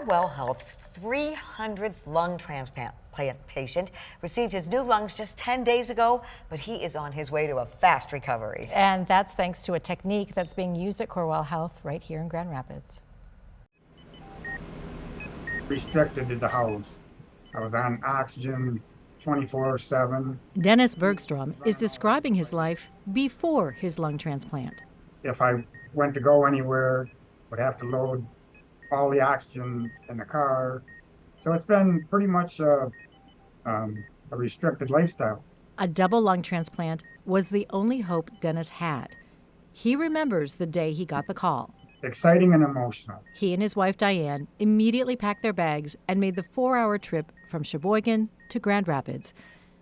Corewell Health's 300th lung transplant patient received his new lungs just 10 days ago, but he is on his way to a fast recovery. And that's thanks to a technique that's being used at Corewell Health right here in Grand Rapids. Restricted to the house. I was on oxygen 24/7. Dennis Bergstrom is describing his life before his lung transplant. If I went to go anywhere, would have to load all the oxygen in the car. So it's been pretty much a restricted lifestyle. A double lung transplant was the only hope Dennis had. He remembers the day he got the call. Exciting and emotional. He and his wife Diane immediately packed their bags and made the 4-hour trip from Cheboygan to Grand Rapids.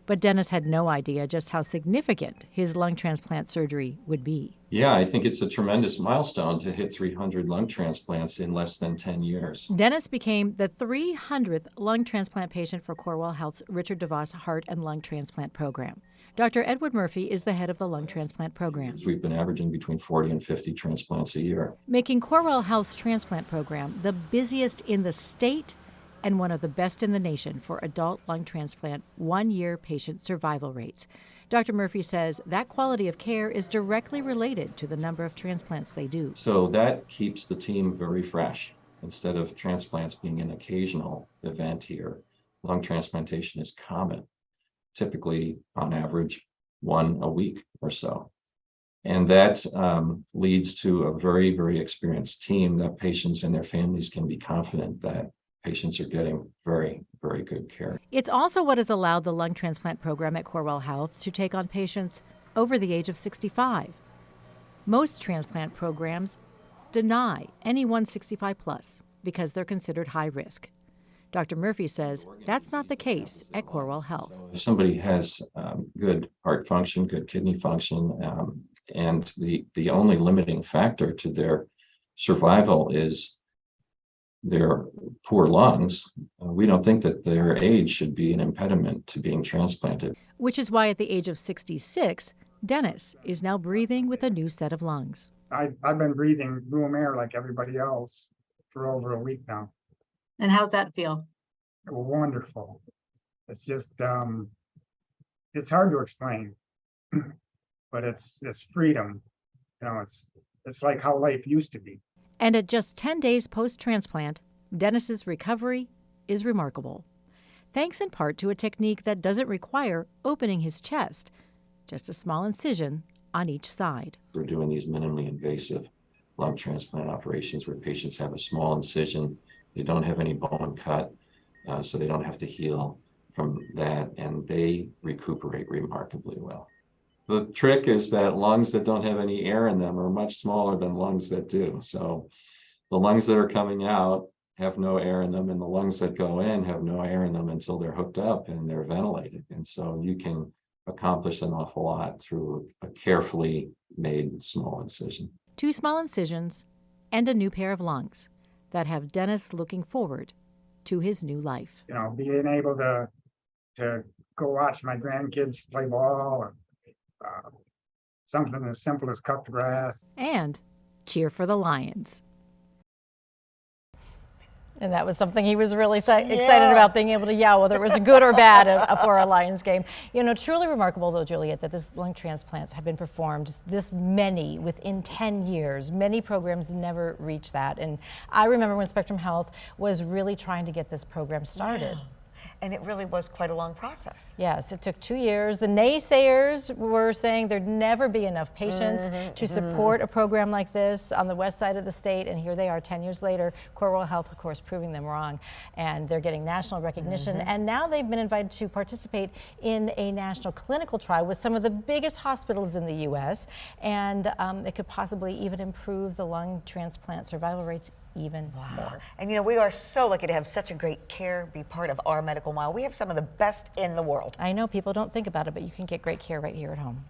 But Dennis had no idea just how significant his lung transplant surgery would be. Yeah, I think it's a tremendous milestone to hit 300 lung transplants in less than 10 years. Dennis became the 300th lung transplant patient for Corewell Health's Richard DeVos Heart and Lung Transplant Program. Dr. Edward Murphy is the head of the lung transplant program. We've been averaging between 40 and 50 transplants a year. Making Corewell Health's transplant program the busiest in the state and one of the best in the nation for adult lung transplant one-year patient survival rates. Dr. Murphy says that quality of care is directly related to the number of transplants they do. So that keeps the team very fresh. Instead of transplants being an occasional event here, lung transplantation is common, typically on average 1 a week or so. And that leads to a very, very experienced team that patients and their families can be confident that patients are getting very, very good care. It's also what has allowed the lung transplant program at Corewell Health to take on patients over the age of 65. Most transplant programs deny anyone 65 plus because they're considered high risk. Dr. Murphy says that's not the case at Corewell Health. If somebody has good heart function, good kidney function, and the only limiting factor to their survival is their poor lungs, we don't think that their age should be an impediment to being transplanted. Which is why at the age of 66, Dennis is now breathing with a new set of lungs. I've been breathing room air like everybody else for over a week now. And how's that feel? Wonderful. It's just, it's hard to explain, but it's freedom. You know, it's like how life used to be. And at just 10 days post-transplant, Dennis's recovery is remarkable, thanks in part to a technique that doesn't require opening his chest, just a small incision on each side. We're doing these minimally invasive lung transplant operations where patients have a small incision. They don't have any bone cut, so they don't have to heal from that, and they recuperate remarkably well. The trick is that lungs that don't have any air in them are much smaller than lungs that do. So the lungs that are coming out have no air in them, and the lungs that go in have no air in them until they're hooked up and they're ventilated. And so you can accomplish an awful lot through a carefully made small incision. 2 small incisions and a new pair of lungs that have Dennis looking forward to his new life. You know, being able to go watch my grandkids play ball, or something as simple as cut the grass. And cheer for the Lions. And that was something he was really excited about, being able to yell, whether it was good or bad for a Lions game. You know, truly remarkable, though, Juliet, that this lung transplants have been performed this many within 10 years. Many programs never reach that. And I remember when Spectrum Health was really trying to get this program started. Yeah. And it really was quite a long process. Yes, it took 2 years. The naysayers were saying there'd never be enough patients to support a program like this on the west side of the state, and here they are 10 years later. Corewell Health, of course, proving them wrong, and they're getting national recognition, and now they've been invited to participate in a national clinical trial with some of the biggest hospitals in the U.S., and it could possibly even improve the lung transplant survival rates even more. And you know, we are so lucky to have such a great care be part of our medical mile. We have some of the best in the world. I know people don't think about it, but you can get great care right here at home.